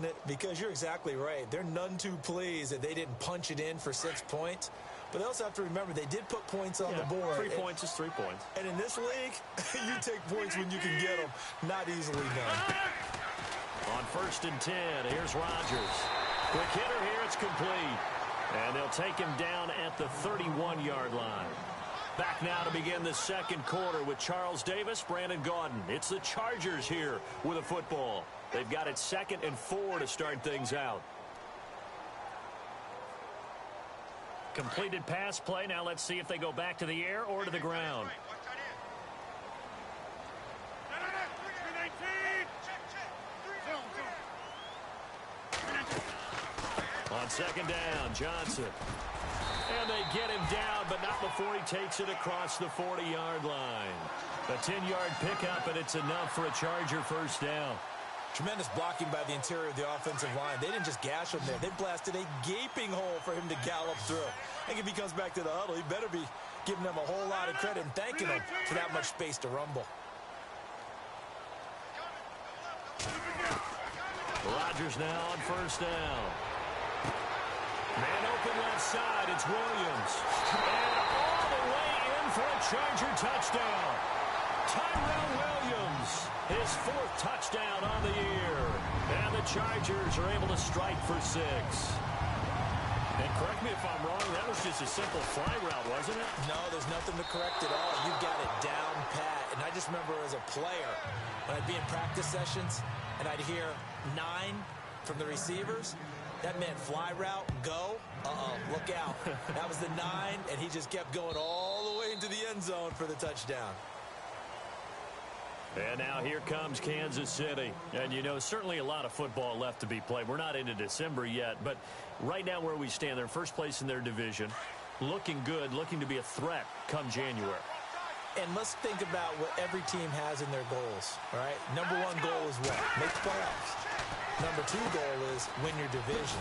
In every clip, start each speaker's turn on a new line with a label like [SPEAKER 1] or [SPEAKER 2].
[SPEAKER 1] isn't it? Because you're exactly right. They're none too pleased that they didn't punch it in for 6 points. But they also have to remember they did put points on the board.
[SPEAKER 2] 3 points is 3 points.
[SPEAKER 1] And in this league, you take points when you can get them. Not easily done.
[SPEAKER 2] On 1st and 10, here's Rodgers. Quick hitter here, it's complete. And they'll take him down at the 31-yard line. Back now to begin the second quarter with Charles Davis, Brandon Gaudin. It's the Chargers here with a football. They've got it 2nd and 4 to start things out. Completed pass play. Now let's see if they go back to the air or to the ground. On 2nd down, Johnson. And they get him down, but not before he takes it across the 40-yard line. A 10-yard pickup, and it's enough for a Charger first down.
[SPEAKER 1] Tremendous blocking by the interior of the offensive line. They didn't just gash him there. They blasted a gaping hole for him to gallop through. I think if he comes back to the huddle, he better be giving them a whole lot of credit and thanking them for that much space to rumble.
[SPEAKER 2] Rodgers now on 1st down. Man open left side, it's Williams. And all the way in for a Charger touchdown. Tyrell Williams, his 4th touchdown on the year. And the Chargers are able to strike for 6. And correct me if I'm wrong, that was just a simple fly route, wasn't it?
[SPEAKER 1] No, there's nothing to correct at all. You got it down pat. And I just remember as a player, when I'd be in practice sessions, and I'd hear 9 from the receivers, that meant fly route, go. Look out. That was the 9, and he just kept going all the way into the end zone for the touchdown.
[SPEAKER 2] And now here comes Kansas City. And, you know, certainly a lot of football left to be played. We're not into December yet, but right now where we stand, they're first place in their division, looking good, looking to be a threat come January.
[SPEAKER 1] And let's think about what every team has in their goals, all right? Number 1 goal is what? Make the playoffs. Number 2 goal is win your division.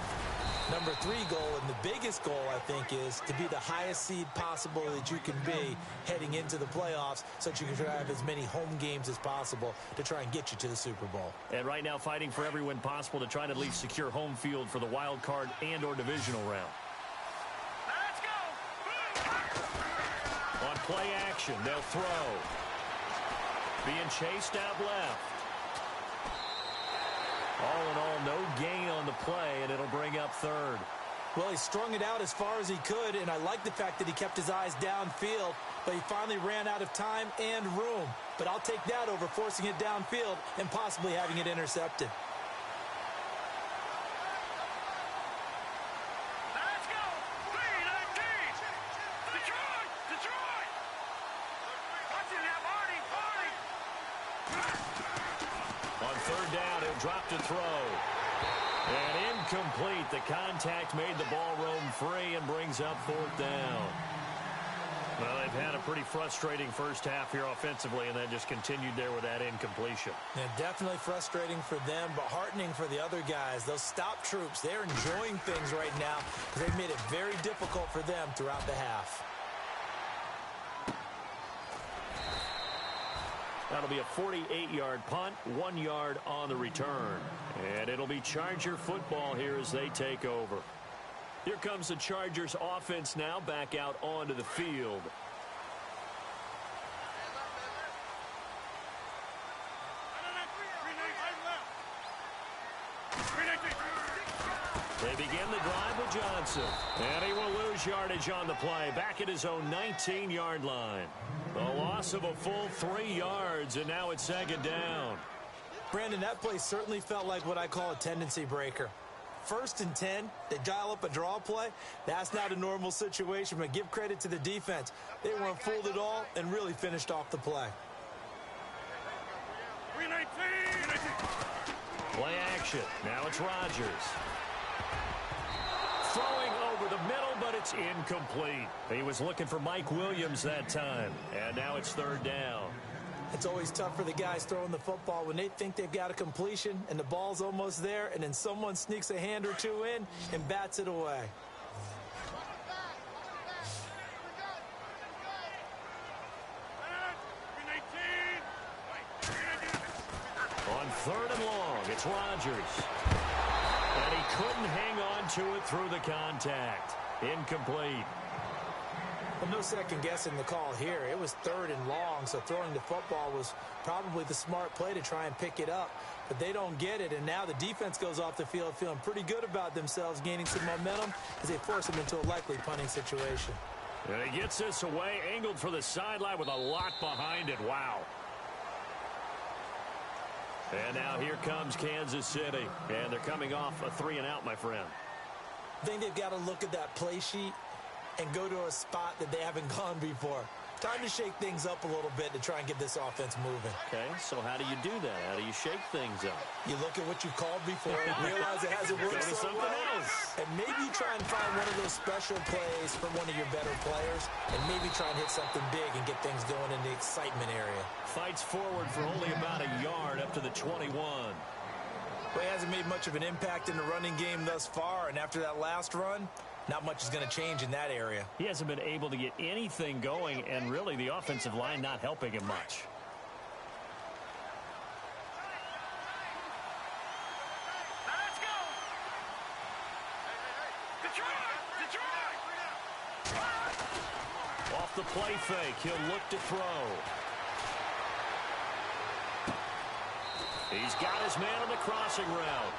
[SPEAKER 1] Number 3 goal, and the biggest goal, I think, is to be the highest seed possible that you can be heading into the playoffs so that you can have as many home games as possible to try and get you to the Super Bowl.
[SPEAKER 2] And right now fighting for every win possible to try and at least secure home field for the wild card and or divisional round.
[SPEAKER 3] Let's go!
[SPEAKER 2] On play action, they'll throw. Being chased out left. All in all, no gain on the play, and it'll bring up 3rd.
[SPEAKER 1] Well, he strung it out as far as he could, and I like the fact that he kept his eyes downfield, but he finally ran out of time and room. But I'll take that over forcing it downfield and possibly having it intercepted.
[SPEAKER 3] Let's go! 3-19! Detroit! Detroit! Watch it now, Marty!
[SPEAKER 2] On 3rd down, he'll drop to throw. And incomplete. The contact made the ball roam free and brings up 4th down. Well, they've had a pretty frustrating first half here offensively, and then just continued there with that incompletion.
[SPEAKER 1] Yeah, definitely frustrating for them, but heartening for the other guys. Those stop troops, they're enjoying things right now because they've made it very difficult for them throughout the half.
[SPEAKER 2] That'll be a 48-yard punt, 1 yard on the return. And it'll be Charger football here as they take over. Here comes the Chargers offense now back out onto the field. They begin the drive with Johnson. And he will lose yardage on the play. Back at his own 19-yard line. A loss of a full 3 yards, and now it's 2nd down.
[SPEAKER 1] Brandon, that play certainly felt like what I call a tendency breaker. 1st and 10, they dial up a draw play. That's not a normal situation, but give credit to the defense. They weren't fooled at all and really finished off the play.
[SPEAKER 2] Play action. Now it's Rodgers. Throwing over the middle, but it's incomplete. He was looking for Mike Williams that time. And now it's 3rd down.
[SPEAKER 1] It's always tough for the guys throwing the football when they think they've got a completion and the ball's almost there, and then someone sneaks a hand or two in and bats it away.
[SPEAKER 2] On 3rd and long, it's Rodgers. to it through the contact. Incomplete.
[SPEAKER 1] Well, no second guessing the call here. It was 3rd and long, so throwing the football was probably the smart play to try and pick it up. But they don't get it, and now the defense goes off the field feeling pretty good about themselves, gaining some momentum as they force them into a likely punting situation.
[SPEAKER 2] And he gets this away, angled for the sideline with a lot behind it. Wow. And now here comes Kansas City, and they're coming off a 3-and-out, my friend.
[SPEAKER 1] I think they've got to look at that play sheet and go to a spot that they haven't gone before. Time to shake things up a little bit to try and get this offense moving.
[SPEAKER 2] Okay, so how do you do that? How do you shake things up?
[SPEAKER 1] You look at what you called before and realize it hasn't worked so
[SPEAKER 2] something
[SPEAKER 1] well.
[SPEAKER 2] else.
[SPEAKER 1] And maybe try and find one of those special plays from one of your better players and maybe try and hit something big and get things going in the excitement area.
[SPEAKER 2] Fights forward for only about a yard up to the 21.
[SPEAKER 1] Well, he hasn't made much of an impact in the running game thus far, and after that last run, not much is going to change in that area.
[SPEAKER 2] He hasn't been able to get anything going, and really the offensive line not helping him much.
[SPEAKER 3] Now let's go. Detroit!
[SPEAKER 2] Off the play fake, he'll look to throw. He's got his man on the crossing route.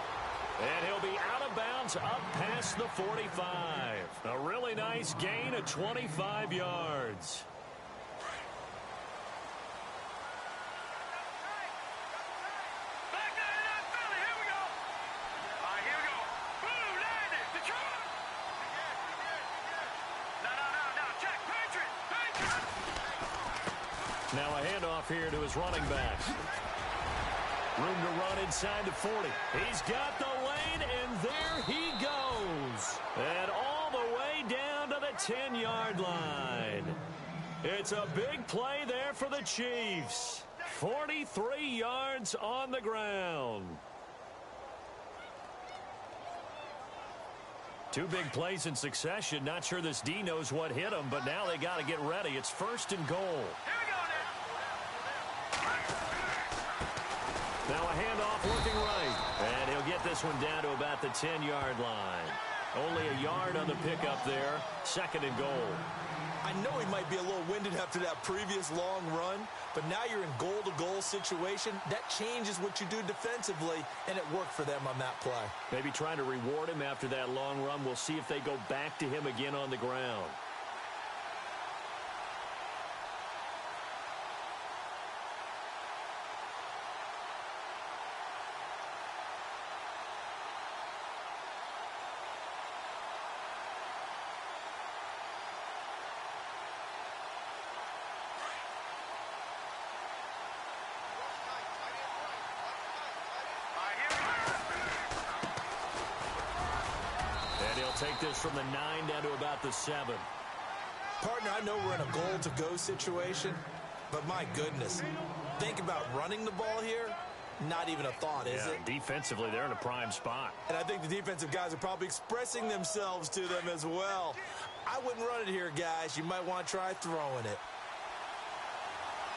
[SPEAKER 2] And he'll be out of bounds up past the 45. A really nice gain of 25 yards.
[SPEAKER 3] Back there in that belly. Here we go. All right, here we go. Boom, landed. Detroit. No. Check. Patriot.
[SPEAKER 2] Now a handoff here to his running backs. Room to run inside the 40. He's got the lane, and there he goes. And all the way down to the 10-yard line. It's a big play there for the Chiefs. 43 yards on the ground. Two big plays in succession. Not sure this D knows what hit him, but now they got to get ready. It's 1st and goal.
[SPEAKER 3] Here we go, Nick.
[SPEAKER 2] Now a handoff looking right. And he'll get this one down to about the 10-yard line. Only a yard on the pickup there. 2nd and goal.
[SPEAKER 1] I know he might be a little winded after that previous long run, but now you're in goal-to-goal situation. That changes what you do defensively, and it worked for them on that play.
[SPEAKER 2] Maybe trying to reward him after that long run. We'll see if they go back to him again on the ground. Take this from the 9 down to about the 7.
[SPEAKER 1] Partner, I know we're in a goal-to-go situation, but my goodness, think about running the ball here. Not even a thought, is it?
[SPEAKER 2] Defensively, they're in a prime spot.
[SPEAKER 1] And I think the defensive guys are probably expressing themselves to them as well. I wouldn't run it here, guys. You might want to try throwing it.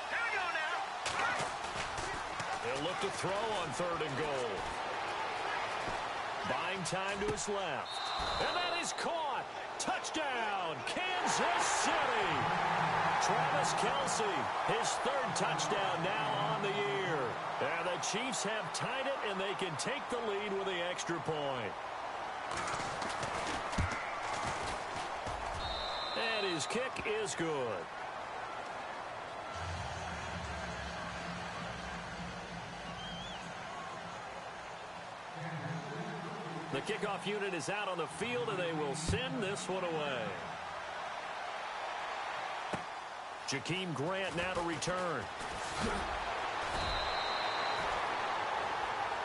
[SPEAKER 3] Here we go now.
[SPEAKER 2] They'll look to throw on 3rd and goal. Buying time to his left. And that is caught. Touchdown, Kansas City. Travis Kelce, his 3rd touchdown now on the year. And the Chiefs have tied it, and they can take the lead with the extra point. And his kick is good. The kickoff unit is out on the field, and they will send this one away. Jakeem Grant now to return.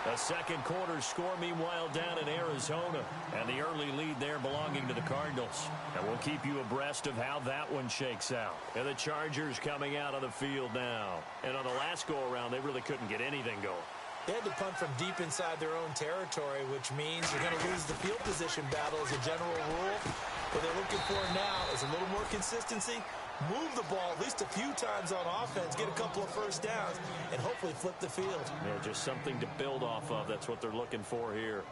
[SPEAKER 2] A second quarter score, meanwhile, down in Arizona. And the early lead there belonging to the Cardinals. And we'll keep you abreast of how that one shakes out. And the Chargers coming out on the field now. And on the last go-around, they really couldn't get anything going.
[SPEAKER 1] They had to punt from deep inside their own territory, which means you're going to lose the field position battle as a general rule. What they're looking for now is a little more consistency, move the ball at least a few times on offense, get a couple of first downs, and hopefully flip the field.
[SPEAKER 2] Yeah, just something to build off of. That's what they're looking for here.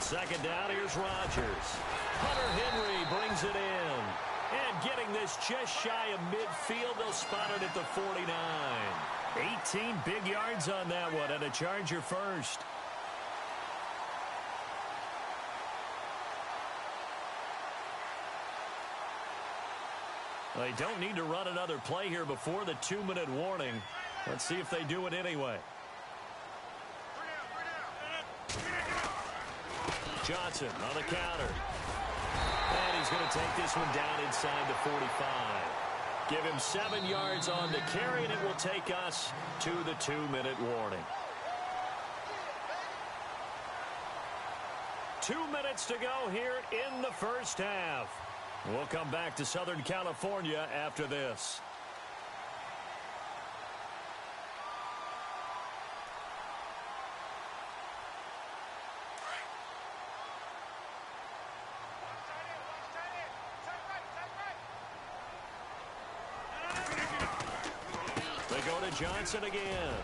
[SPEAKER 2] Second down, here's Rodgers. Hunter Henry brings it in. And getting this just shy of midfield, they'll spot it at the 49. 18 big yards on that one, and a Charger first. They don't need to run another play here before the 2-minute warning. Let's see if they do it anyway. Johnson on the counter. And he's going to take this one down inside the 45. Give him 7 yards on the carry, and it will take us to the 2-minute warning. 2 minutes to go here in the first half. We'll come back to Southern California after this. They go to Johnson again.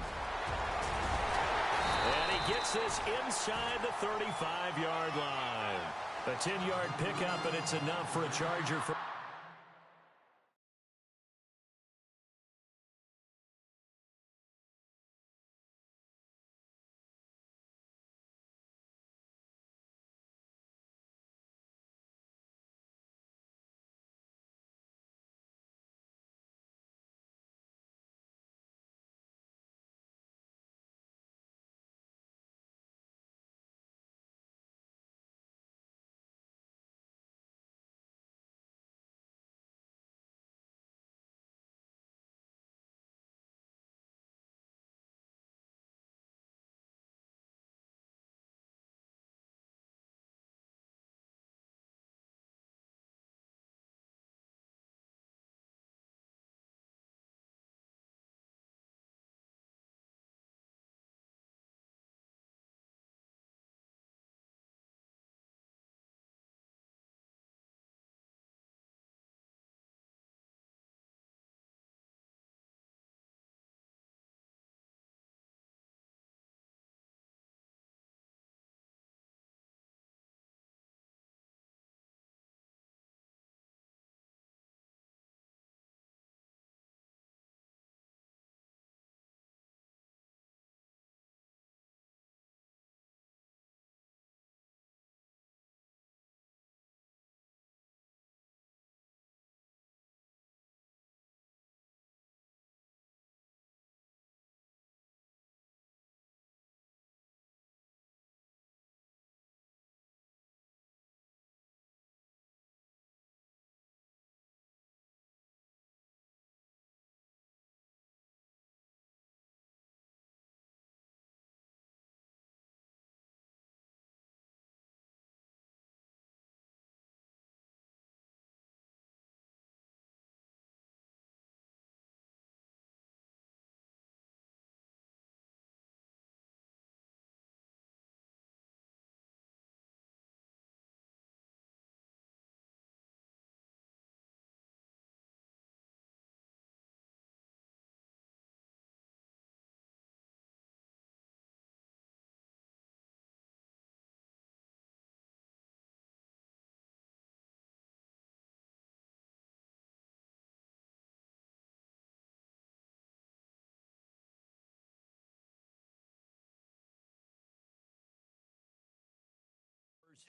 [SPEAKER 2] And he gets this inside the 35-yard line. A 10-yard pickup, and it's enough for a Charger. First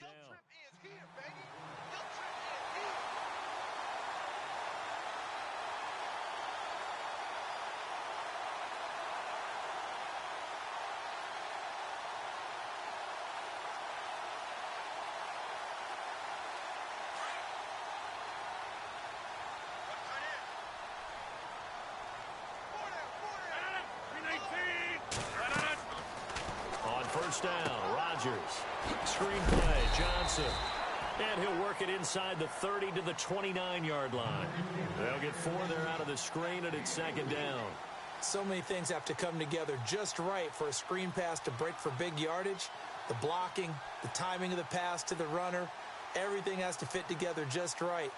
[SPEAKER 2] down.
[SPEAKER 3] Guilt trip is here, baby. Guilt trip is here.
[SPEAKER 2] On first down, Rodgers. Screenplay, Johnson. And he'll work it inside the 30 to the 29-yard line. They'll get 4 there out of the screen, and it's second down.
[SPEAKER 1] So many things have to come together just right for a screen pass to break for big yardage. The blocking, the timing of the pass to the runner, everything has to fit together just right.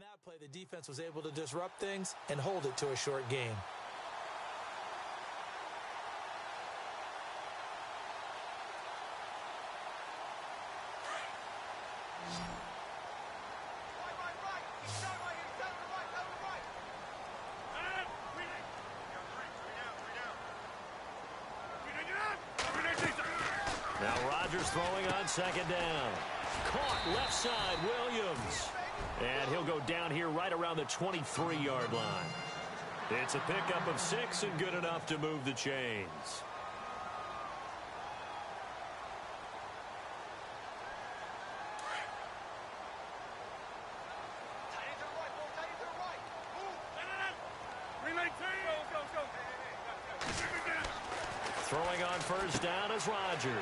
[SPEAKER 1] that play, the defense was able to disrupt things and hold it to a short game.
[SPEAKER 2] Now Rodgers throwing on second down. Caught left side, Williams. And he'll go down here right around the 23-yard line. It's a pickup of 6 and good enough to move the chains. Throwing on first down is Rodgers.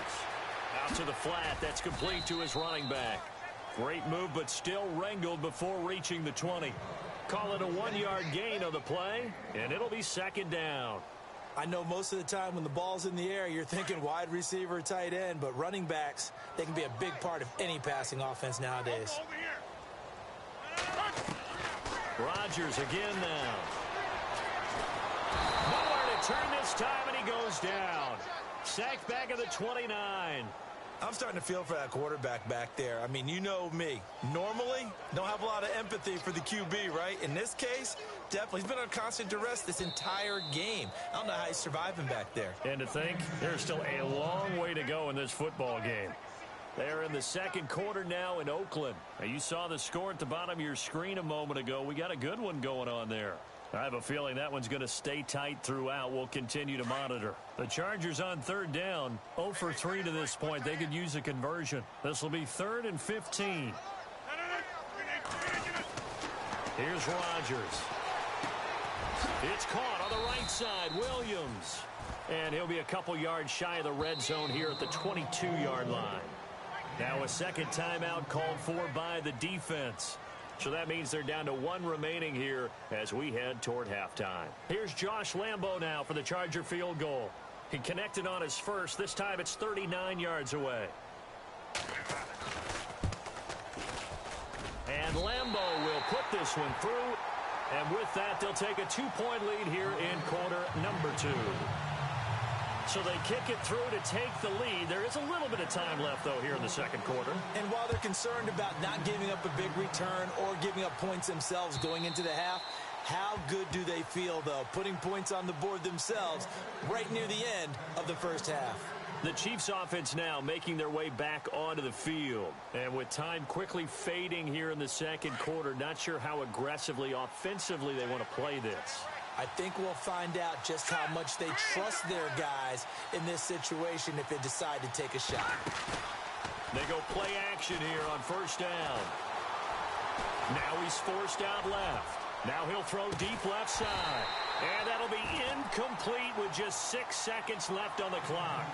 [SPEAKER 2] Out to the flat. That's complete to his running back. Great move, but still wrangled before reaching the 20. Call it a 1-yard gain on the play, and it'll be second down.
[SPEAKER 1] I know most of the time when the ball's in the air, you're thinking wide receiver, tight end, but running backs, they can be a big part of any passing offense nowadays.
[SPEAKER 2] Rodgers again now. Nowhere to turn this time, and he goes down. Sacked back at the 29.
[SPEAKER 1] I'm starting to feel for that quarterback back there. I mean, you know me. Normally, don't have a lot of empathy for the QB, right? In this case, definitely. He's been on constant duress this entire game. I don't know how he's surviving back there.
[SPEAKER 2] And to think, there's still a long way to go in this football game. They're in the second quarter now in Oakland. Now, you saw the score at the bottom of your screen a moment ago. We got a good one going on there. I have a feeling that one's going to stay tight throughout. We'll continue to monitor. The Chargers on third down, 0 for 3 to this point. They could use a conversion. This will be 3rd and 15. Here's Rodgers. It's caught on the right side, Williams. And he'll be a couple yards shy of the red zone here at the 22-yard line. Now a second timeout called for by the defense. So that means they're down to 1 remaining here as we head toward halftime. Here's Josh Lambo now for the Charger field goal. He connected on his first. This time it's 39 yards away. And Lambo will put this one through. And with that, they'll take a 2-point lead here in quarter number 2. So they kick it through to take the lead. There is a little bit of time left, though, here in the second quarter.
[SPEAKER 1] And while they're concerned about not giving up a big return or giving up points themselves going into the half, how good do they feel, though, putting points on the board themselves right near the end of the first half?
[SPEAKER 2] The Chiefs offense now making their way back onto the field. And with time quickly fading here in the second quarter, not sure how aggressively, offensively they want to play this.
[SPEAKER 1] I think we'll find out just how much they trust their guys in this situation if they decide to take a shot.
[SPEAKER 2] They go play action here on first down. Now he's forced out left. Now he'll throw deep left side. And that'll be incomplete with just 6 seconds left on the clock.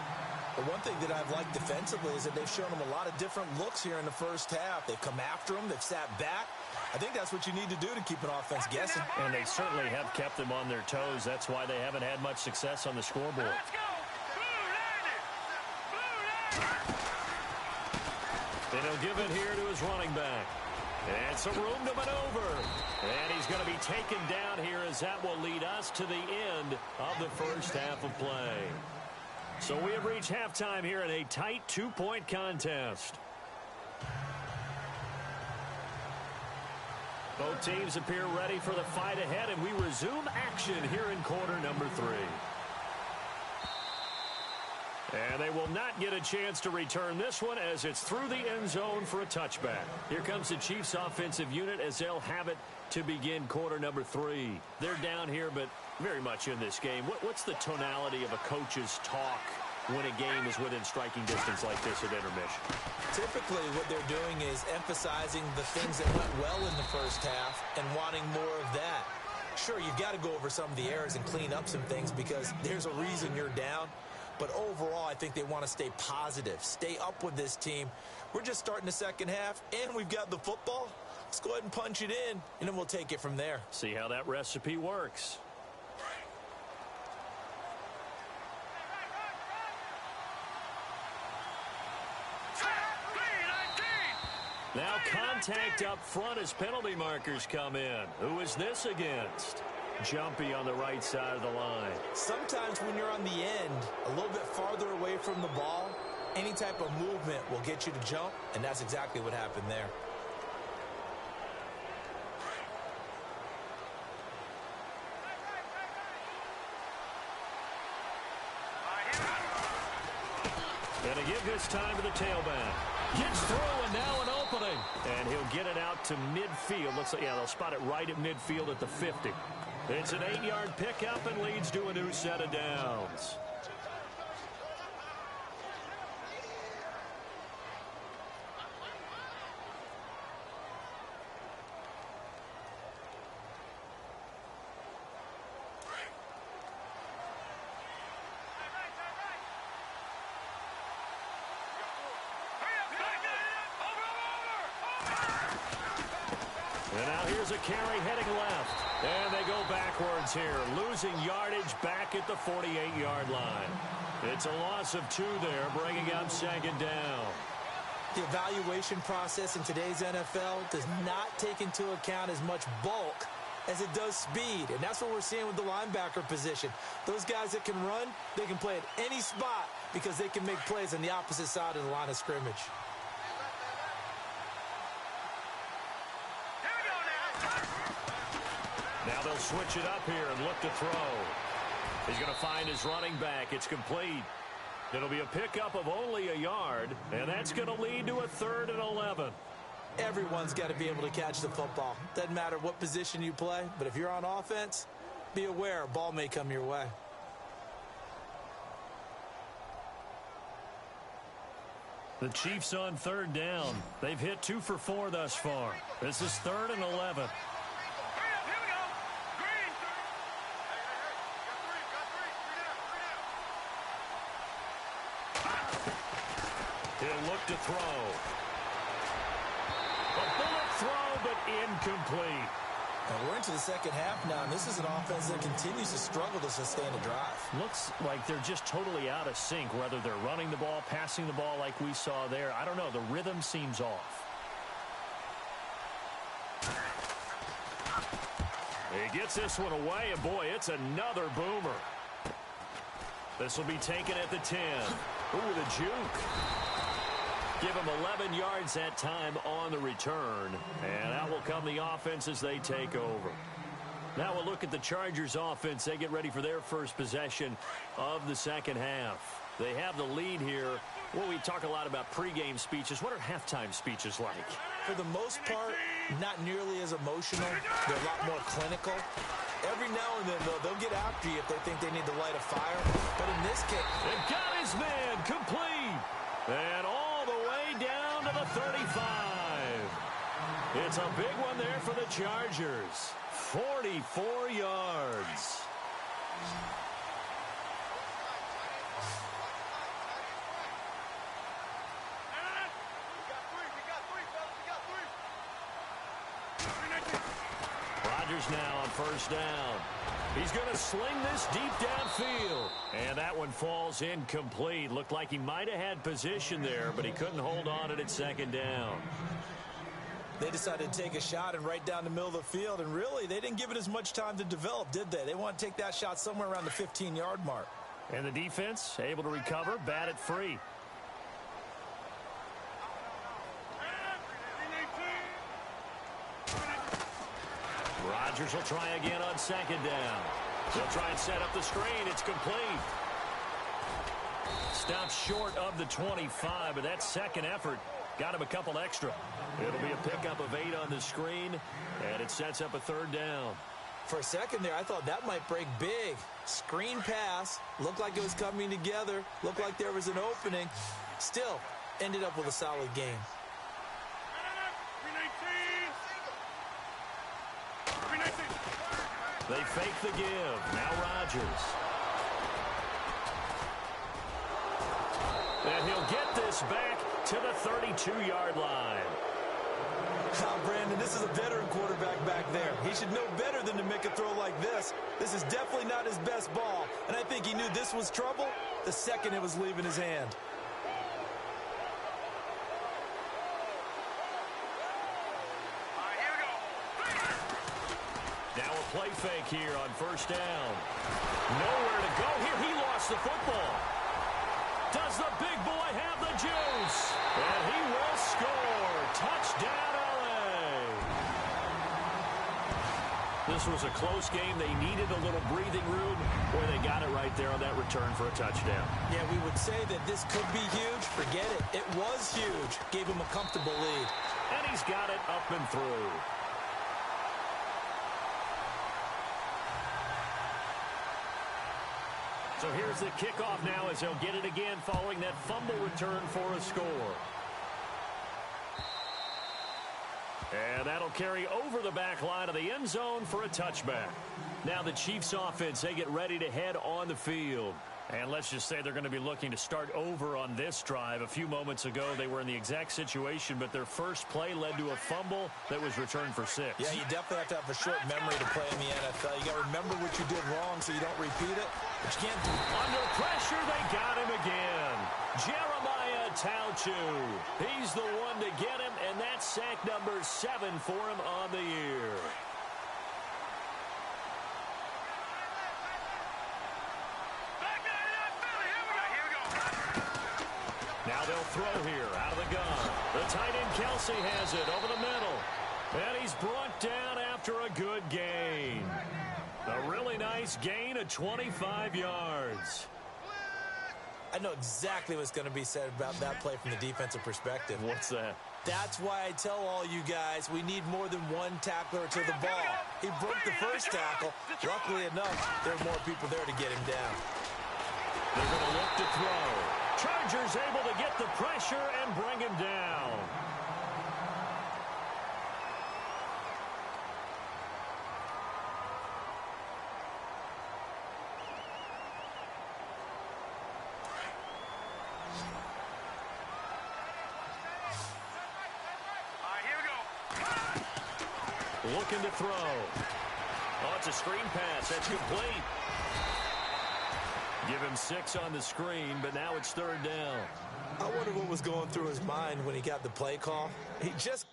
[SPEAKER 1] The one thing that I've liked defensively is that they've shown them a lot of different looks here in the first half. They've come after them. They've sat back. I think that's what you need to do to keep an offense guessing.
[SPEAKER 2] And they certainly have kept them on their toes. That's why they haven't had much success on the scoreboard.
[SPEAKER 3] Let's go! Blue landed! Blue landed!
[SPEAKER 2] And he'll give it here to his running back. And some room to maneuver. And he's going to be taken down here as that will lead us to the end of the first half of play. So we have reached halftime here in a tight 2-point contest. Both teams appear ready for the fight ahead, and we resume action here in quarter number 3. And they will not get a chance to return this one as it's through the end zone for a touchback. Here comes the Chiefs offensive unit as they'll have it to begin quarter number 3. They're down here, but very much in this game. What's the tonality of a coach's talk when a game is within striking distance like this at intermission?
[SPEAKER 1] Typically, what they're doing is emphasizing the things that went well in the first half and wanting more of that. Sure, you've got to go over some of the errors and clean up some things because there's a reason you're down. But overall, I think they want to stay positive, stay up with this team. We're just starting the second half, and we've got the football. Let's go ahead and punch it in, and then we'll take it from there.
[SPEAKER 2] See how that recipe works. Now contact up front as penalty markers come in. Who is this against? Jumpy on the right side of the line.
[SPEAKER 1] Sometimes when you're on the end, a little bit farther away from the ball, any type of movement will get you to jump, and that's exactly what happened there.
[SPEAKER 2] And to give this time to the tailback. Gets through, and now an opening. And he'll get it out to midfield. Looks like, yeah, they'll spot it right at midfield at the 50. It's an 8-yard pickup and leads to a new set of downs. And now here's a carry heading left. And they go backwards here, losing yardage back at the 48-yard line. It's a loss of 2 there, bringing up second down.
[SPEAKER 1] The evaluation process in today's NFL does not take into account as much bulk as it does speed. And that's what we're seeing with the linebacker position. Those guys that can run, they can play at any spot because they can make plays on the opposite side of the line of scrimmage.
[SPEAKER 2] Now they'll switch it up here and look to throw. He's going to find his running back. It's complete. It'll be a pickup of only a yard, and that's going to lead to a 3rd and 11.
[SPEAKER 1] Everyone's got to be able to catch the football. Doesn't matter what position you play, but if you're on offense, be aware a ball may come your way.
[SPEAKER 2] The Chiefs on 3rd down. They've hit 2 for 4 thus far. This is 3rd and 11. He'll look to throw. A bullet throw, but incomplete.
[SPEAKER 1] And we're into the second half now, and this is an offense that continues to struggle to sustain a drive.
[SPEAKER 2] Looks like they're just totally out of sync, whether they're running the ball, passing the ball like we saw there. I don't know. The rhythm seems off. He gets this one away, and boy, it's another boomer. This will be taken at the 10. Ooh, the juke. Give him 11 yards that time on the return. And out will come the offense as they take over. Now we'll look at the Chargers offense. They get ready for their first possession of the second half. They have the lead here. Well, we talk a lot about pregame speeches. What are halftime speeches like?
[SPEAKER 1] For the most part, not nearly as emotional. They're a lot more clinical. Every now and then, though, they'll get after you if they think they need to light a fire. But in this case,
[SPEAKER 2] they've got his man complete. And all the way down to the 35. It's a big one there for the Chargers. 44 yards. Rodgers now on first down. He's going to sling this deep downfield. And that one falls incomplete. Looked like he might have had position there, but he couldn't hold on at second down.
[SPEAKER 1] They decided to take a shot and right down the middle of the field, and really, they didn't give it as much time to develop, did they? They want to take that shot somewhere around the 15-yard mark.
[SPEAKER 2] And the defense able to recover, bat it free. Rodgers will try again on second down. They'll try and set up the screen. It's complete. Stops short of the 25, but that second effort got him a couple extra. It'll be a pickup of 8 on the screen, and it sets up a third down.
[SPEAKER 1] For a second there, I thought that might break big. Screen pass. Looked like it was coming together. Looked like there was an opening. Still, ended up with a solid game.
[SPEAKER 2] They fake the give. Now Rodgers. And he'll get this back to the 32-yard line.
[SPEAKER 1] Now, Brandon, this is a veteran quarterback back there. He should know better than to make a throw like this. This is definitely not his best ball. And I think he knew this was trouble the second it was leaving his hand.
[SPEAKER 2] Now a play fake here on first down. Nowhere to go here. He lost the football. Does the big boy have the juice? And he will score. Touchdown, LA. This was a close game. They needed a little breathing room. Boy, they got it right there on that return for a touchdown.
[SPEAKER 1] Yeah, we would say that this could be huge. Forget it. It was huge. Gave him a comfortable lead.
[SPEAKER 2] And he's got it up and through. So here's the kickoff now as they'll get it again following that fumble return for a score. And that'll carry over the back line of the end zone for a touchback. Now the Chiefs offense, they get ready to head on the field. And let's just say they're going to be looking to start over on this drive. A few moments ago, they were in the exact situation, but their first play led to a fumble that was returned for 6.
[SPEAKER 1] Yeah, you definitely have to have a short memory to play in the NFL. You got to remember what you did wrong so you don't repeat it. But you can't do it.
[SPEAKER 2] Under pressure, they got him again. Jeremiah Tauchu. He's the one to get him, and that's sack number 7 for him on the year. Now they'll throw here out of the gun. The tight end Kelsey has it over the middle. And he's brought down after a good gain. A really nice gain of 25 yards.
[SPEAKER 1] I know exactly what's going to be said about that play from the defensive perspective.
[SPEAKER 2] What's that?
[SPEAKER 1] That's why I tell all you guys we need more than one tackler to the ball. He broke the first tackle. Luckily enough, there are more people there to get him down.
[SPEAKER 2] They're going to look to throw. Chargers able to get the pressure and bring him down. Looking to throw. Oh, it's a screen pass. That's complete. Give him 6 on the screen, but now it's 3rd down.
[SPEAKER 1] I wonder what was going through his mind when he got the play call. He just...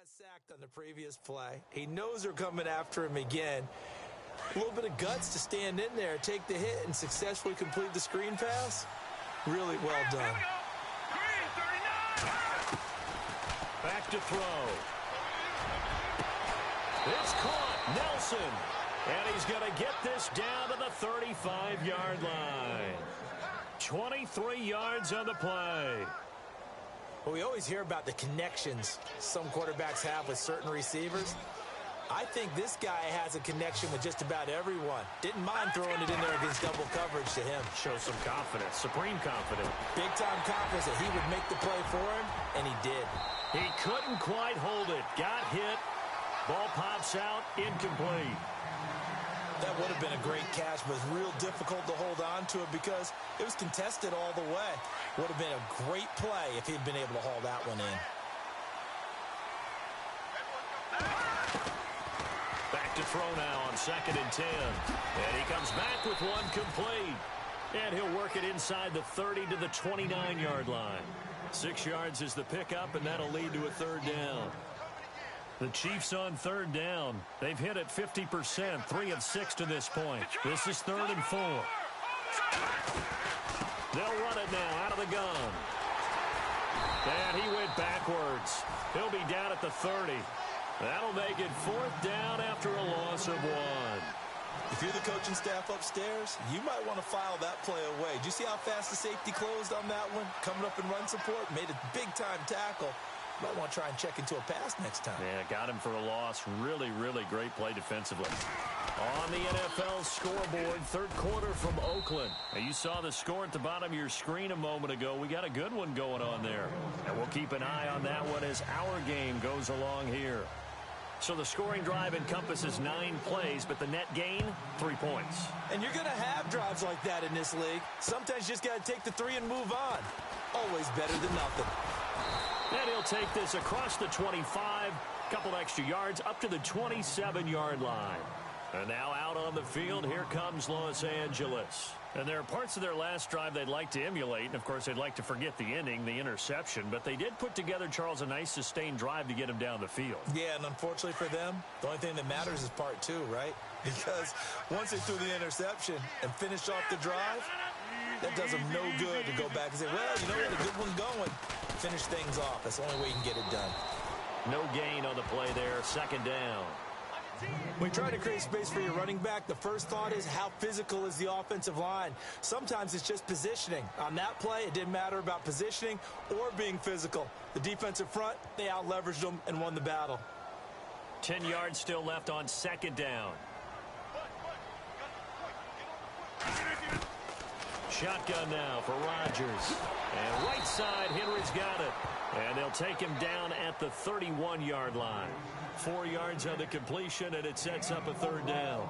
[SPEAKER 1] got sacked on the previous play. He knows they're coming after him again. A little bit of guts to stand in there, take the hit, and successfully complete the screen pass. Really well done.
[SPEAKER 2] Back to throw. It's caught. Nelson. And he's going to get this down to the 35-yard line. 23 yards on the play.
[SPEAKER 1] Well, we always hear about the connections some quarterbacks have with certain receivers. I think this guy has a connection with just about everyone. Didn't mind throwing it in there against double coverage to him.
[SPEAKER 2] Shows some confidence, supreme confidence.
[SPEAKER 1] Big-time confidence that he would make the play for him, and he did.
[SPEAKER 2] He couldn't quite hold it. Got hit. Ball pops out, incomplete.
[SPEAKER 1] That would have been a great catch, but it was real difficult to hold on to it because it was contested all the way. Would have been a great play if he'd been able to haul that one in.
[SPEAKER 2] Back to throw now on 2nd and 10. And he comes back with one complete. And he'll work it inside the 30 to the 29-yard line. 6 yards is the pickup, and that'll lead to a 3rd down. The Chiefs on 3rd down. They've hit it 50%, 3 of 6 to this point. This is 3rd and 4. They'll run it now out of the gun. And he went backwards. He'll be down at the 30. That'll make it 4th down after a loss of 1.
[SPEAKER 1] If you're the coaching staff upstairs, you might want to file that play away. Did you see how fast the safety closed on that one? Coming up in run support, made a big-time tackle. Might want to try and check into a pass next time.
[SPEAKER 2] Yeah, got him for a loss. Really, really great play defensively. On the NFL scoreboard, 3rd quarter from Oakland. Now, you saw the score at the bottom of your screen a moment ago. We got a good one going on there. And we'll keep an eye on that one as our game goes along here. So the scoring drive encompasses 9 plays, but the net gain, 3 points.
[SPEAKER 1] And you're going to have drives like that in this league. Sometimes you just got to take the 3 and move on. Always better than nothing.
[SPEAKER 2] And he'll take this across the 25, couple extra yards up to the 27-yard line. And now out on the field, here comes Los Angeles. And there are parts of their last drive they'd like to emulate. And, of course, they'd like to forget the ending, the interception. But they did put together, Charles, a nice sustained drive to get him down the field.
[SPEAKER 1] Yeah, and unfortunately for them, the only thing that matters is part 2, right? Because once they threw the interception and finished off the drive, that does them no good to go back and say, well, you know, we had a good one going. Finish things off. That's the only way you can get it done.
[SPEAKER 2] No gain on the play there, 2nd down.
[SPEAKER 1] When you try to create space for your running back, the first thought is how physical is the offensive line. Sometimes it's just positioning. On that play, it didn't matter about positioning or being physical. The defensive front, they out-leveraged them and won the battle.
[SPEAKER 2] 10 yards still left on 2nd down. Shotgun now for Rodgers. And right side, Henry's got it. And they'll take him down at the 31-yard line. 4 yards on the completion, and it sets up a 3rd down.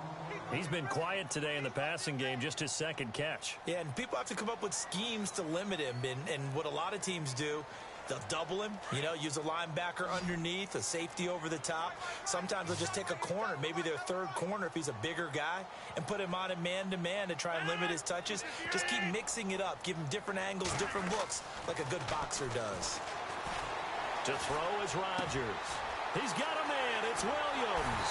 [SPEAKER 2] He's been quiet today in the passing game, just his 2nd catch.
[SPEAKER 1] Yeah, and people have to come up with schemes to limit him. And what a lot of teams do, they'll double him, you know, use a linebacker underneath, a safety over the top. Sometimes they'll just take a corner, maybe their 3rd corner if he's a bigger guy, and put him on a man-to-man to try and limit his touches. Just keep mixing it up, give him different angles, different looks, like a good boxer does.
[SPEAKER 2] To throw is Rodgers. He's got a man. It's Williams.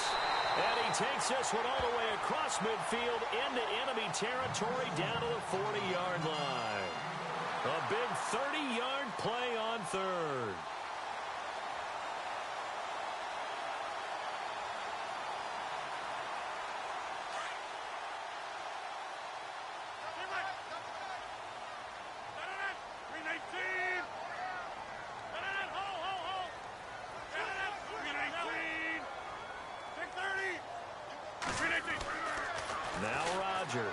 [SPEAKER 2] And he takes this one all the way across midfield into enemy territory down to the 40-yard line. A big 30-yard play on 3rd. Now Rodgers.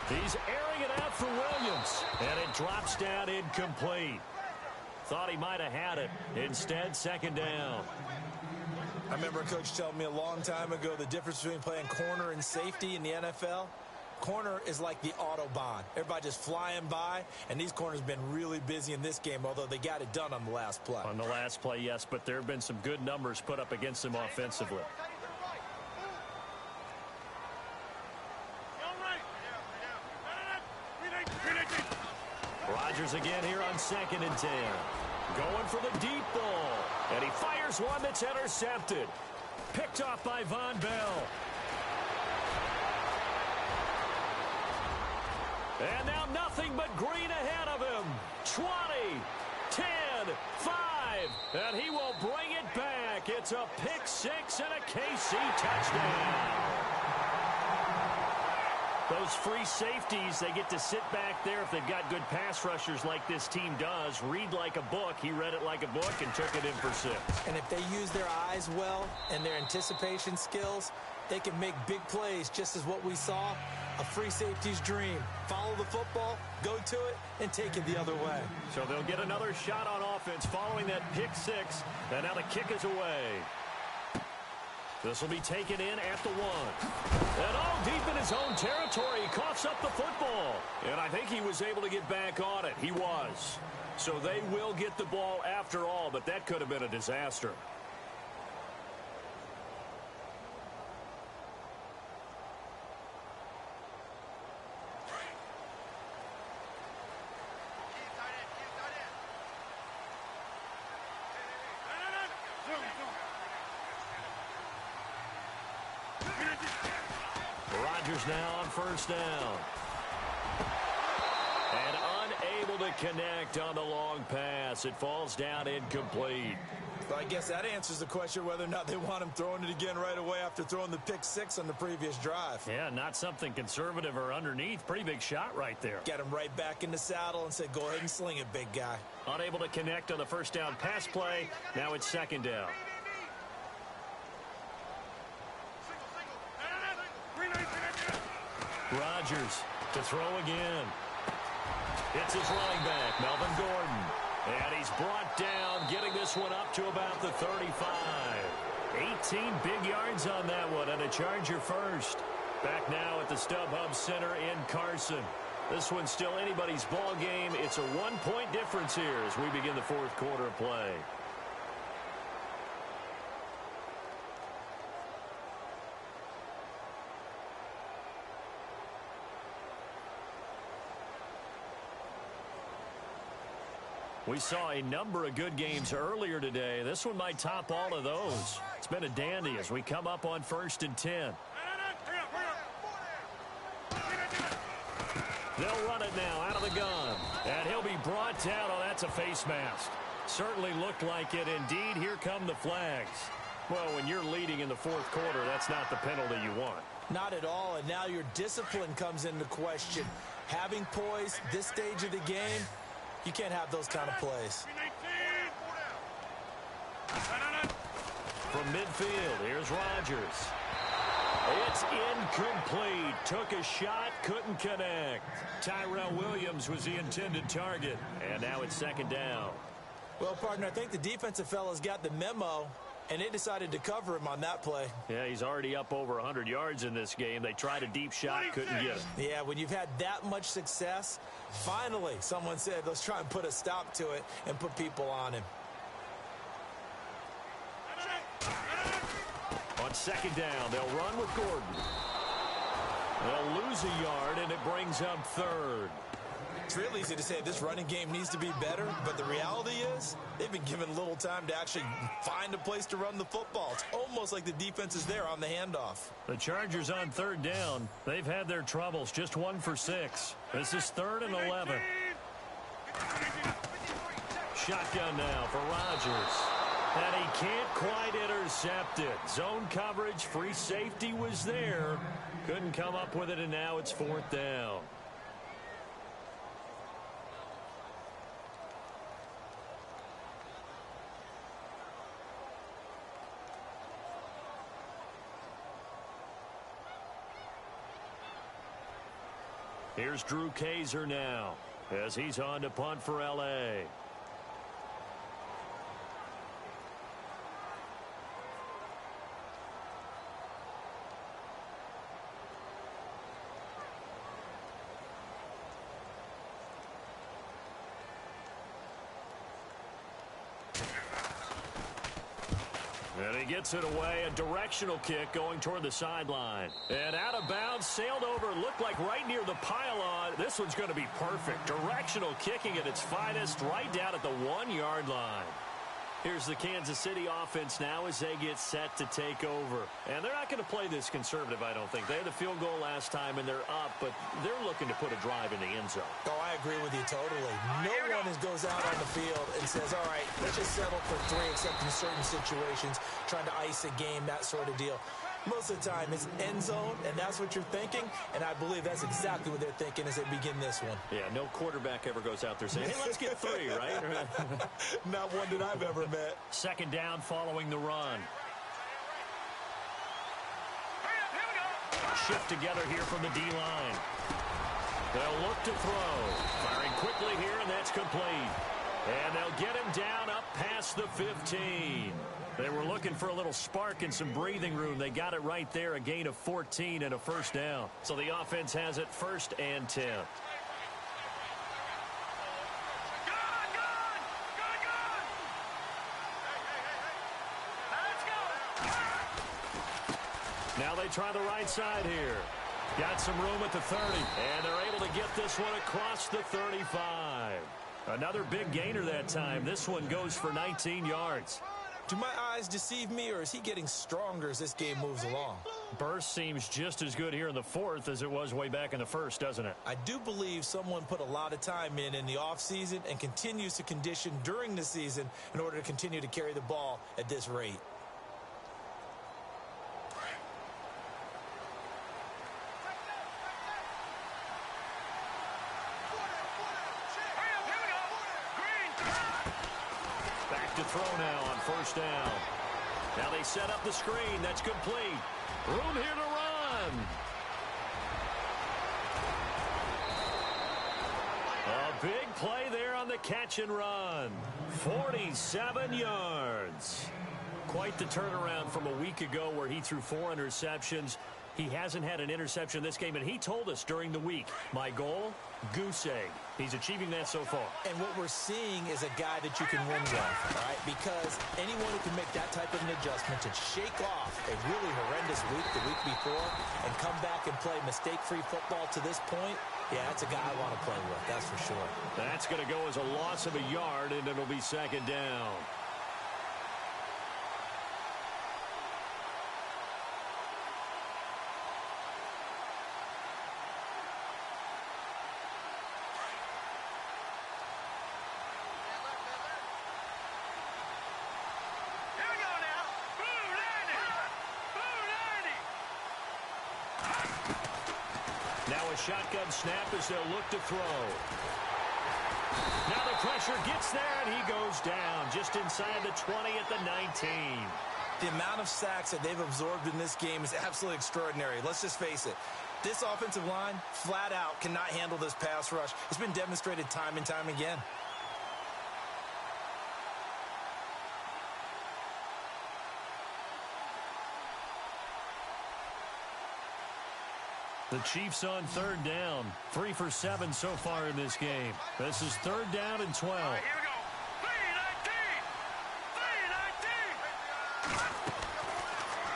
[SPEAKER 2] He's airing it out for Williams. And it drops down incomplete. Thought he might have had it. Instead, 2nd down.
[SPEAKER 1] I remember a coach telling me a long time ago the difference between playing corner and safety in the NFL. Corner is like the Autobahn. Everybody just flying by, and these corners have been really busy in this game, although they got it done on the last play.
[SPEAKER 2] On the last play, yes, but there have been some good numbers put up against them offensively. Rodgers again here on 2nd and 10. Going for the deep ball. And he fires one that's intercepted. Picked off by Von Bell. And now nothing but green ahead of him. 20, 10, 5. And he will bring it back. It's a pick 6 and a KC touchdown. Those free safeties, they get to sit back there if they've got good pass rushers like this team does. Read like a book. He read it like a book and took it in for 6.
[SPEAKER 1] And if they use their eyes well and their anticipation skills, they can make big plays, just as what we saw, a free safety's dream. Follow the football, go to it, and take it the other way.
[SPEAKER 2] So they'll get another shot on offense following that pick 6, and now the kick is away. This will be taken in at the 1. And all deep in his own territory, he coughs up the football. And I think he was able to get back on it. He was. So they will get the ball after all, but that could have been a disaster. Rodgers now on 1st down. And unable to connect on the long pass. It falls down incomplete.
[SPEAKER 1] Well, I guess that answers the question whether or not they want him throwing it again right away after throwing the pick six on the previous drive.
[SPEAKER 2] Yeah, not something conservative or underneath. Pretty big shot right there.
[SPEAKER 1] Get him right back in the saddle and say, go ahead and sling it, big guy.
[SPEAKER 2] Unable to connect on the first down pass play. Now it's second down. Rodgers to throw again. It's his running back, Melvin Gordon. And he's brought down, getting this one up to about the 35. 18 big yards on that one, and a Charger first. Back now at the StubHub Center in Carson. This one's still anybody's ball game. It's a 1-point difference here as we begin the fourth quarter of play. We saw a number of good games earlier today. This one might top all of those. It's been a dandy as we come up on 1st and 10. They'll run it now out of the gun. And he'll be brought down. Oh, that's a face mask. Certainly looked like it. Indeed, here come the flags. Well, when you're leading in the fourth quarter, that's not the penalty you want. Not at all, and now your discipline comes into question. Having poise this stage of the game, you can't have those kind of plays. From midfield, here's Rodgers. It's incomplete. Took a shot, couldn't connect. Tyrell Williams was the intended target, and now it's second down. Well, partner, I think the defensive fellas got the memo, and they decided to cover him on that play. Yeah, he's already up over 100 yards in this game. They tried a deep shot, couldn't get it. Yeah, when you've had that much success, finally someone said, let's try and put a stop to it and put people on him. On second down, they'll run with Gordon. They'll lose a yard, and it brings up third. It's real easy to say this running game needs to be better, but the reality is they've been given little time to actually find a place to run the football. It's almost like the defense is there on the handoff. The Chargers on third down. They've had their troubles, just 1 for 6. This is 3rd and 11. Shotgun now for Rodgers. And he can't quite intercept it. Zone coverage, free safety was there. Couldn't come up with it, and now it's 4th down. Here's Drew Kaiser now as he's on to punt for L.A. And he gets it away, a directional kick going toward the sideline. And out of bounds, sailed over, looked like right near the pylon. This one's going to be perfect. Directional kicking at its finest, right down at the 1-yard line. Here's the Kansas City offense now as they get set to take over. And they're not going to play this conservative, I don't think. They had the field goal last time, and they're up, but they're looking to put a drive in the end zone. Oh, I agree with you totally. No one goes out on the field and says, all right, let's just settle for 3, except in certain situations, trying to ice a game, that sort of deal. Most of the time, it's end zone, and that's what you're thinking, and I believe that's exactly what they're thinking as they begin this one. Yeah, no quarterback ever goes out there saying, hey, let's get 3, right? Not one that I've ever met. Second down following the run. Shift together here from the D-line. They'll look to throw. Firing quickly here, and that's complete. And they'll get him down up past the 15. They were looking for a little spark and some breathing room. They got it right there, a gain of 14 and a first down. So the offense has it 1st and 10. Now they try the right side here. Got some room at the 30, and they're able to get this one across the 35. Another big gainer that time. This one goes for 19 yards.
[SPEAKER 1] Do my eyes deceive me, or is he getting stronger as this game moves along?
[SPEAKER 2] Burst seems just as good here in the fourth as it was way back in the first, doesn't it?
[SPEAKER 1] I do believe someone put a lot of time in the offseason and continues to condition during the season in order to continue to carry the ball at this rate.
[SPEAKER 2] Back to throw now on first down. Now they set up the screen. That's complete. Room here to run. A big play there on the catch and run. 47 yards. Quite the turnaround from a week ago where he threw 4 interceptions. He hasn't had an interception this game, and he told us during the week, my goal, goose egg. He's achieving that so far.
[SPEAKER 1] And what we're seeing is a guy that you can win with, all right? Because anyone who can make that type of an adjustment to shake off a really horrendous week the week before and come back and play mistake-free football to this point, yeah, that's a guy I want to play with, that's for sure.
[SPEAKER 2] That's going to go as a loss of a yard, and it'll be second down. Now a shotgun snap as they'll look to throw. Now the pressure gets there, and he goes down just inside the 20 at the 19.
[SPEAKER 1] The amount of sacks that they've absorbed in this game is absolutely extraordinary. Let's just face it. This offensive line, flat out, cannot handle this pass rush. It's been demonstrated time and time again.
[SPEAKER 2] The Chiefs on third down. 3 for 7 so far in this game. This is third down and 12.
[SPEAKER 3] All right, here we go.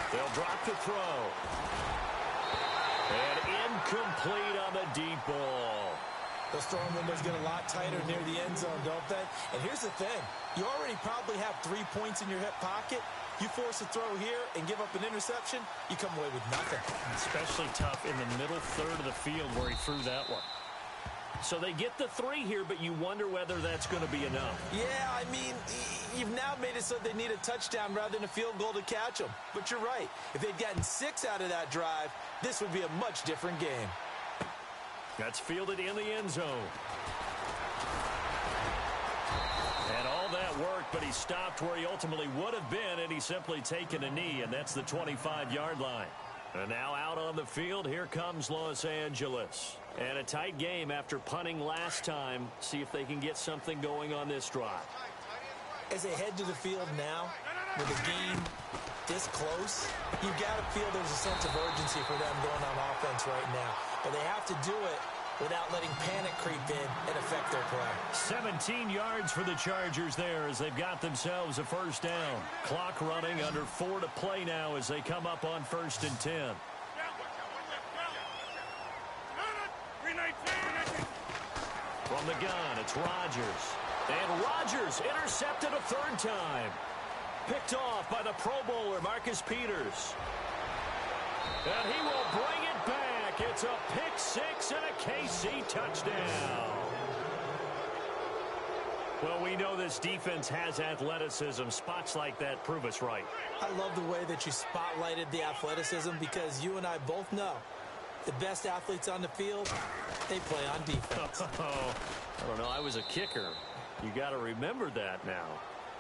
[SPEAKER 3] 3-19.
[SPEAKER 2] They'll drop to throw. And incomplete on the deep ball.
[SPEAKER 1] Those throwing windows get a lot tighter near the end zone, don't they? And here's the thing. You already probably have 3 points in your hip pocket. You force a throw here and give up an interception, you come away with nothing.
[SPEAKER 2] Especially tough in the middle third of the field where he threw that one. So they get the 3 here, but you wonder whether that's going to be enough.
[SPEAKER 1] Yeah, I mean, you've now made it so they need a touchdown rather than a field goal to catch them. But you're right. If they'd gotten 6 out of that drive, this would be a much different game.
[SPEAKER 2] That's fielded in the end zone. And all that worked, but he stopped where he ultimately would have been, and he's simply taken a knee, and that's the 25-yard line. And now out on the field, here comes Los Angeles. And a tight game after punting last time. See if they can get something going on this drive.
[SPEAKER 1] As they head to the field now, with the game this close, you've got to feel there's a sense of urgency for them going on offense right now. But they have to do it without letting panic creep in and affect their play.
[SPEAKER 2] 17 yards for the Chargers there as they've got themselves a first down. Clock running, under 4 to play now as they come up on 1st and 10. From the gun, it's Rodgers. And Rodgers intercepted a 3rd time. Picked off by the Pro Bowler, Marcus Peters. And he will bring it back. It's a pick 6 and a KC touchdown. Well, we know this defense has athleticism. Spots like that prove us right.
[SPEAKER 1] I love the way that you spotlighted the athleticism because you and I both know the best athletes on the field, they play on defense.
[SPEAKER 2] I don't know. I was a kicker. You got to remember that now.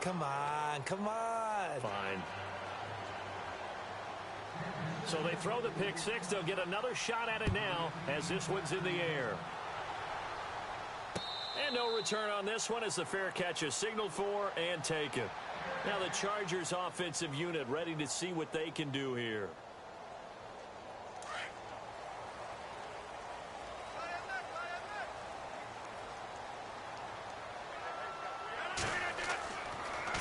[SPEAKER 1] Come on, come on.
[SPEAKER 2] Fine. So they throw the pick 6. They'll get another shot at it now as this one's in the air. And no return on this one as the fair catch is signaled for and taken. Now the Chargers offensive unit ready to see what they can do here.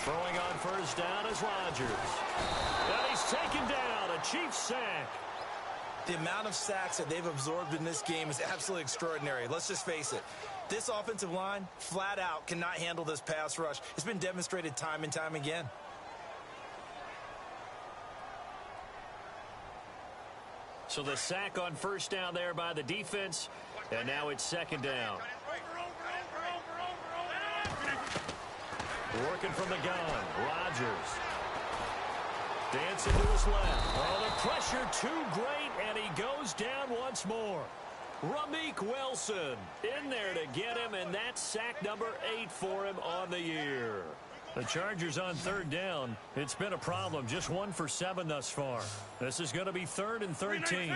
[SPEAKER 2] Throwing on first down is Rodgers. And he's taken down, a Chiefs sack.
[SPEAKER 1] The amount of sacks that they've absorbed in this game is absolutely extraordinary. Let's just face it. This offensive line, flat out, cannot handle this pass rush. It's been demonstrated time and time again.
[SPEAKER 2] So the sack on first down there by the defense, and now it's second down. Working from the gun, Rodgers. Dancing to his left. Oh, the pressure too great, and he goes down once more. Ramik Wilson in there to get him, and that's sack number 8 for him on the year. The Chargers on third down. It's been a problem. Just 1 for 7 thus far. This is going to be 3rd and 13.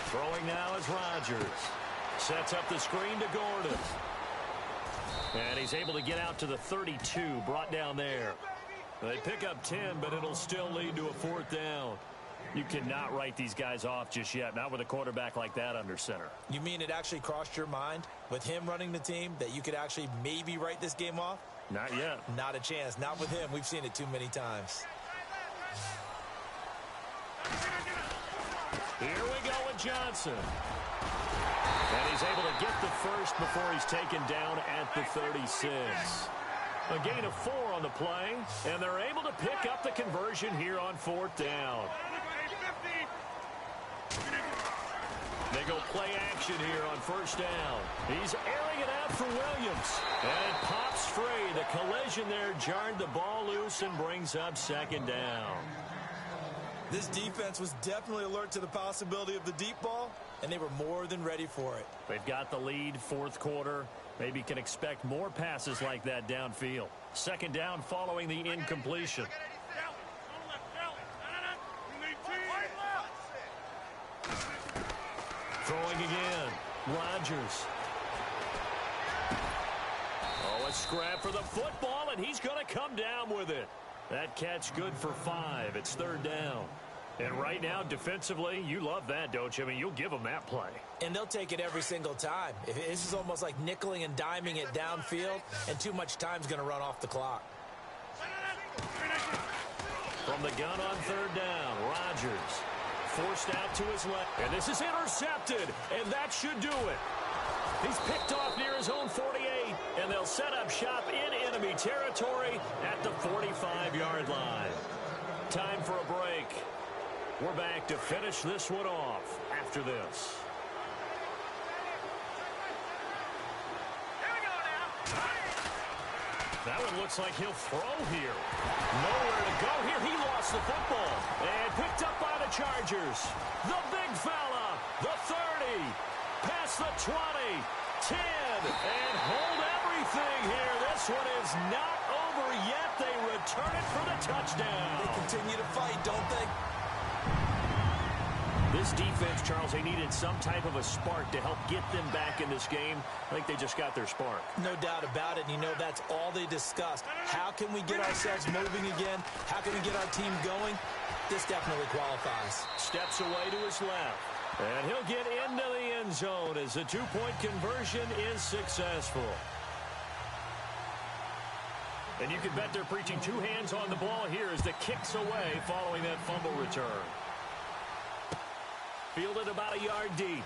[SPEAKER 2] Throwing now is Rodgers. Sets up the screen to Gordon. And he's able to get out to the 32, brought down there. They pick up 10, but it'll still lead to a 4th down. You cannot write these guys off just yet, not with a quarterback like that under center.
[SPEAKER 1] You mean it actually crossed your mind with him running the team that you could actually maybe write this game off?
[SPEAKER 2] Not yet.
[SPEAKER 1] Not a chance. Not with him. We've seen it too many times.
[SPEAKER 2] Here we go with Johnson. And he's able to get the first before he's taken down at the 36. A gain of 4 on the play, and they're able to pick up the conversion here on 4th down. They go play action here on first down. He's airing it out for Williams. And it pops free. The collision there jarred the ball loose and brings up second down.
[SPEAKER 1] This defense was definitely alert to the possibility of the deep ball, and they were more than ready for it.
[SPEAKER 2] They've got the lead, 4th quarter. Maybe can expect more passes like that downfield. Second down following the incompletion. Throwing again. Rodgers. Oh, a scrap for the football, and he's going to come down with it. That catch good for 5. It's 3rd down. And right now, defensively, you love that, don't you? I mean, you'll give them that play.
[SPEAKER 1] And they'll take it every single time. This is almost like nickeling and diming it downfield, and too much time's going to run off the clock.
[SPEAKER 2] From the gun on 3rd down, Rodgers forced out to his left. And this is intercepted, and that should do it. He's picked off near his own 48, and they'll set up shop in enemy territory at the 45-yard line. Time for a break. We're back to finish this one off after this. That one looks like he'll throw here. Nowhere to go here. He lost the football. And picked up by the Chargers. The big fella. The 30. Past the 20. 10. And hold everything here. This one is not over yet. They return it for the touchdown.
[SPEAKER 1] They continue to fight, don't they?
[SPEAKER 2] This defense, Charles, they needed some type of a spark to help get them back in this game. I think they just got their spark.
[SPEAKER 1] No doubt about it. And you know, that's all they discussed. How can we get ourselves moving again? How can we get our team going? This definitely qualifies.
[SPEAKER 2] Steps away to his left. And he'll get into the end zone as the 2-point conversion is successful. And you can bet they're preaching 2 hands on the ball here as the kick's away following that fumble return. Fielded about a yard deep.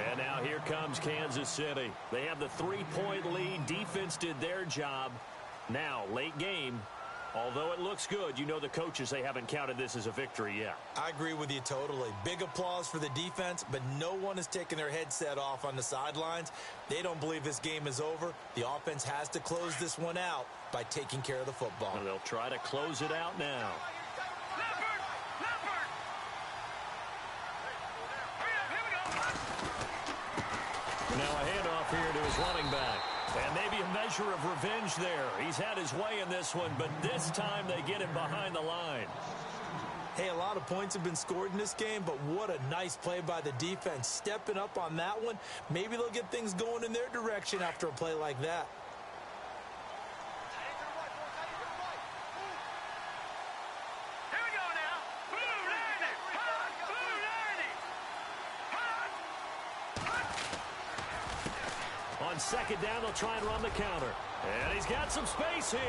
[SPEAKER 2] And now here comes Kansas City. They have the 3-point lead. Defense did their job. Now, late game. Although it looks good, you know the coaches, they haven't counted this as a victory yet.
[SPEAKER 1] I agree with you totally. Big applause for the defense, but no one is taking their headset off on the sidelines. They don't believe this game is over. The offense has to close this one out by taking care of the football.
[SPEAKER 2] And they'll try to close it out now. Now a handoff here to his running back. And maybe a measure of revenge there. He's had his way in this one, but this time they get him behind the line.
[SPEAKER 1] Hey, a lot of points have been scored in this game, but what a nice play by the defense. Stepping up on that one. Maybe they'll get things going in their direction after a play like that.
[SPEAKER 2] On second down, they'll try and run the counter. And he's got some space here.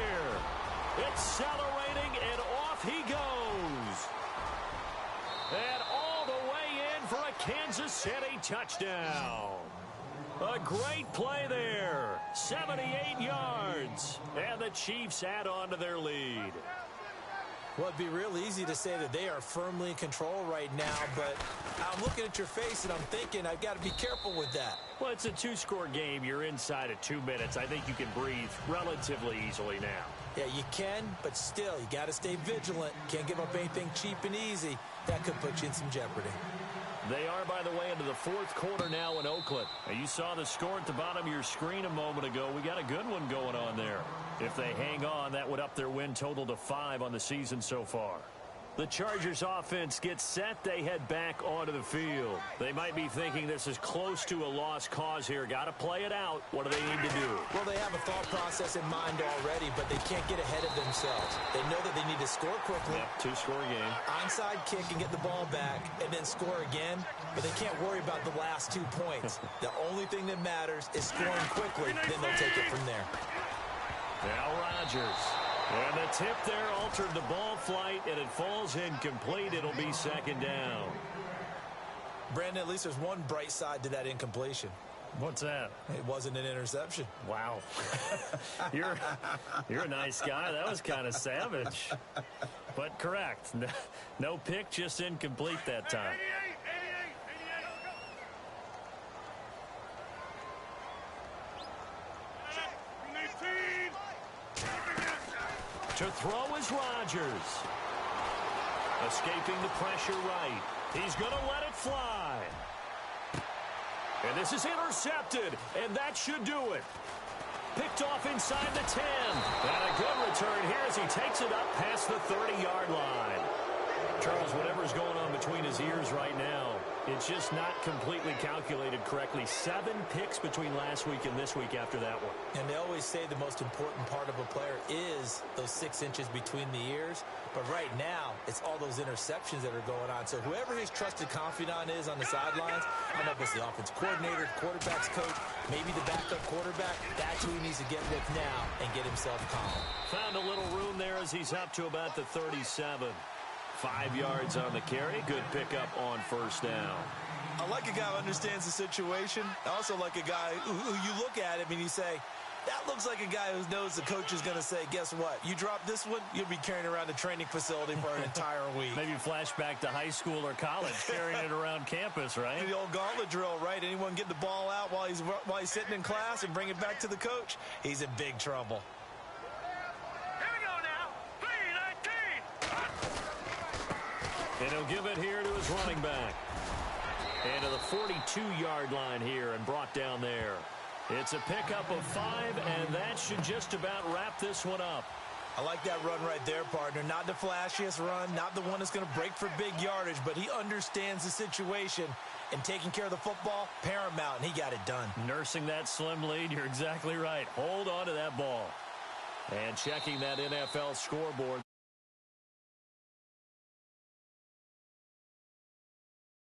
[SPEAKER 2] Accelerating, and off he goes. And all the way in for a Kansas City touchdown. A great play there. 78 yards. And the Chiefs add on to their lead.
[SPEAKER 1] Well, it'd be real easy to say that they are firmly in control right now, but I'm looking at your face and I'm thinking I've got to be careful with that.
[SPEAKER 2] Well, it's a two-score game. You're inside of 2 minutes. I think you can breathe relatively easily now.
[SPEAKER 1] Yeah, you can, but still, you got to stay vigilant. Can't give up anything cheap and easy. That could put you in some jeopardy.
[SPEAKER 2] They are, by the way, into the fourth quarter now in Oakland. And you saw the score at the bottom of your screen a moment ago. We got a good one going on there. If they hang on, that would up their win total to 5 on the season so far. The Chargers offense gets set. They head back onto the field. They might be thinking this is close to a lost cause here. Got to play it out. What do they need to do?
[SPEAKER 1] Well, they have a thought process in mind already, but they can't get ahead of themselves. They know that they need to score quickly.
[SPEAKER 2] Yep, two-score game.
[SPEAKER 1] Onside kick and get the ball back and then score again, but they can't worry about the last 2 points. The only thing that matters is scoring quickly, then they'll take it from there.
[SPEAKER 2] Now Rodgers. And the tip there altered the ball flight, and it falls incomplete. It'll be second down.
[SPEAKER 1] Brandon, at least there's one bright side to that incompletion.
[SPEAKER 2] What's that?
[SPEAKER 1] It wasn't an interception.
[SPEAKER 2] Wow. You're a nice guy. That was kind of savage. But correct. No pick, just incomplete that time. To throw is Rodgers. Escaping the pressure right. He's going to let it fly. And this is intercepted, and that should do it. Picked off inside the 10. And a good return here as he takes it up past the 30-yard line. Charles, whatever's going on between his ears right now, it's just not completely calculated correctly. 7 picks between last week and this week after that one.
[SPEAKER 1] And they always say the most important part of a player is those 6 inches between the ears. But right now, it's all those interceptions that are going on. So whoever his trusted confidant is on the sidelines, I don't know if it's the offense coordinator, quarterback's coach, maybe the backup quarterback, that's who he needs to get with now and get himself calm.
[SPEAKER 2] Found a little room there as he's up to about the 37. 5 yards on the carry. Good pickup on first down.
[SPEAKER 1] I like a guy who understands the situation. I also like a guy who you look at him and you say, that looks like a guy who knows the coach is going to say, guess what? You drop this one, you'll be carrying around the training facility for an entire week.
[SPEAKER 2] Maybe flashback to high school or college, carrying it around campus, right?
[SPEAKER 1] The old gauntlet drill, right? Anyone get the ball out while he's sitting in class and bring it back to the coach? He's in big trouble.
[SPEAKER 2] And he'll give it here to his running back. And to the 42-yard line here and brought down there. It's a pickup of 5, and that should just about wrap this one up.
[SPEAKER 1] I like that run right there, partner. Not the flashiest run, not the one that's going to break for big yardage, but he understands the situation, and taking care of the football, paramount, and he got it done.
[SPEAKER 2] Nursing that slim lead, you're exactly right. Hold on to that ball. And checking that NFL scoreboard.